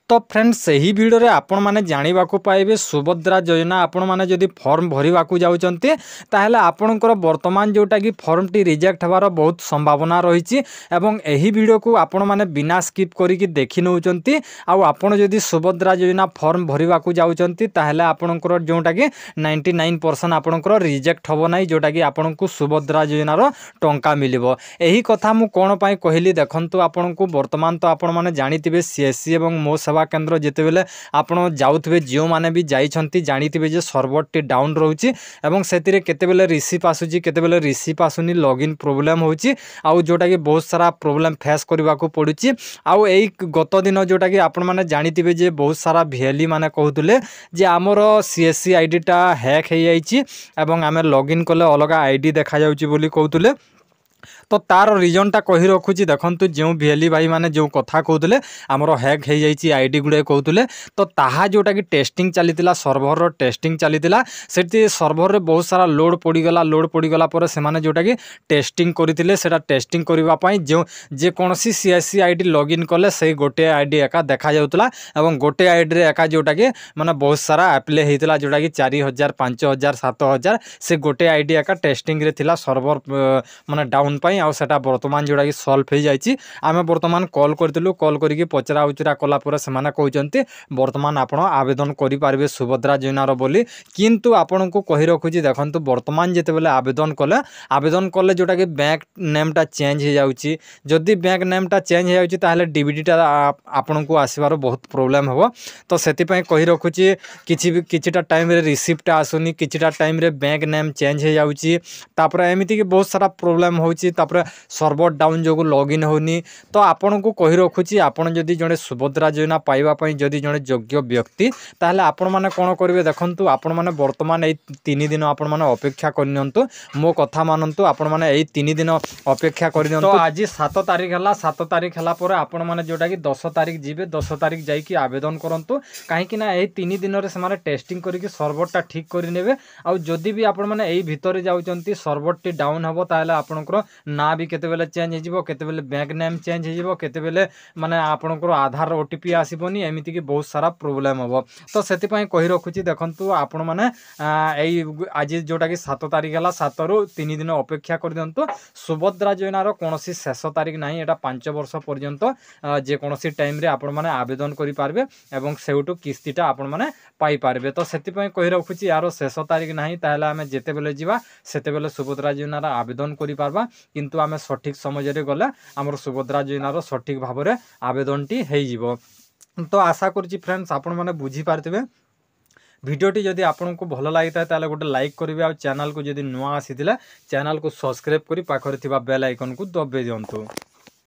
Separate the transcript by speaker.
Speaker 1: तो फ्रेंड्स सही वीडियो रे आपण माने जानिबा को पाइबे सुभद्रा योजना आपण माने जदि फॉर्म भरिबा को जाउचंती ताहेले आपणकर वर्तमान जोटा कि फॉर्म टी रिजेक्ट हबार बहुत संभावना रही एवं एही वीडियो को आपण माने बिना स्किप करिकि देखि नउचंती आउ आपण जदि सुभद्रा योजना फॉर्म भरिबा को जाउचंती ताहेले आपणकर जोटा कि 99% आपणकर रिजेक्ट हबो नै जोटा कि आपणकु सुभद्रा योजनार टंका मिलिबो। एही कथा मु कोन पई कहली देखंतु आपणकु वर्तमान तो आपण माने जानितिबे सीएससी एवं मो सेवा केन्द्र जितेबेले आपण जाउथबे जियो माने भी जाइछंती जानितिबे जे सर्वर टी डाउन रहउची एवं सेतिरे केतेबेले रिसीव आसुची केतेबेले रिसीव आसुनी लॉगिन प्रॉब्लम होची आउ जोटा कि बहुत सारा प्रॉब्लम फेस करबा को पडुची। आउ एई गत दिन जोटा कि आपण माने जानितिबे जे बहुत सारा भेली माने कहउतले जे हमर सीएससी आईडी टा हैक हे जाइची एवं आमे लॉगिन कले अलगा आईडी देखा जाउची बोली कहउतले। तो तार रिजन टा कही रखुची देखंतु जो भेली भाई माने जो कथा कहउतले हमरो हैक हे जाइची आईडी गुडे कहउतले तो ताहा जोटा कि टेस्टिंग चलीतिला सर्वर रो टेस्टिंग चलीतिला सेठी सर्वर रे बहुत सारा लोड पड़ी गला पर से माने जोटा कि टेस्टिंग करथिले सेटा टेस्टिंग करबा पई जो जे कोनसी सीएससी आईडी लॉगिन कले से गोटे आईडी एका देखा जाउतला एवं गोटे आईडी रे एका जोटा कि माने बहुत सारा अप्लाई हेतिला जोटा कि 4000 5000 7000 से गोटे आईडी एका टेस्टिंग रे थिला सर्वर माने डाउन पई आ सेटा वर्तमान जोटा कि सॉल्व हो जाइए। आम वर्तमान कॉल करथिलु कॉल करिके पचरा उचरा कला पर से माने कहउचंती वर्तमान आपण आवेदन करि पारबे सुभद्रा योजनार बोली किंतु आपण को कहि रखुची देखंतु वर्तमान जेते बेले आवेदन कले जोटा कि बैंक नेम टा चेंज हो जाउची जदि बैंक नेम टा चेंज हो जाउची ताहले डीबीडी टा आपण को आसीबार बहुत प्रॉब्लम हो तो सेति पई कहि रखुची किछिटा टाइम रे रिसिप्ट आसुनी किछिटा टाइम रे बैंक नेम चेंज हो जाउची तापर एमिति कि बहुत सारा प्रॉब्लम होउची तापर सर्वर डाउन जो लॉगिन होनी तो आपण को कहि रखुची आपण जदि जने सुभद्रा योजना पाइबा पई जदि जने योग्य व्यक्ति ताहले आपण माने कोन करिवे देखंतु आपण माने वर्तमान ए 3 दिन आपण माने अपेक्षा करनियंतु मो कथा मानंतु आपण माने ए 3 दिन अपेक्षा करनियंतु तो आज 7 तारिख हला 7 तारिख हला पर आपण माने जोटा कि 10 तारिख जीवे 10 तारिख जाई कि आवेदन करंतु काहे कि ना ए 3 दिन रे से माने टेस्टिंग करिकि सर्वर टा ठीक करि नेबे आ जदि भी आपण माने एई भितरे जाउचंती सर्वर टी डाउन हबो ताहले आपणकर ना भी केतेबेले चेंज हो केतेबेले बैंक नेम चेंज हो केतेबेले माने आपणकर आधार ओटीपी आसीबोनी एमिति कि बहुत सारा प्रॉब्लम हो तो सेति पई कहि रखुची देखंतु आपण माने एई आज जोटा कि 7 तारिख हला 7 रु 3 दिन अपेक्षा कर दियंतु सुभद्रा योजनार कोनोसी शेष तारिख नाही एटा 5 वर्ष पर्यंत जे कोनोसी टाइम रे आपण माने आवेदन करि पारबे एवं सेउटु किस्तीटा आपण माने पाई पारबे तो सेति पई कहि रखुची यारो शेष तारिख नाही ताहले आमे जेते बेले जीवा सेते बेले सुभद्रा योजनार आवेदन करि पारबा किंतु आमे सठिक समय रे गले हमर सुभद्रा योजनार सठिक भाव रे आवेदन टी हेई जिवो। तो आशा करछि फ्रेंड्स आपण माने बुझी पारथिबे भिडियोटी जदि आपन को भल लागिता ताले गोटे लाइक करिवे आ चैनल को जदि नुआ आसीथिला चैनल को सब्सक्राइब करी पाखरे थिबा बेल आइकन को दबे दियंतु।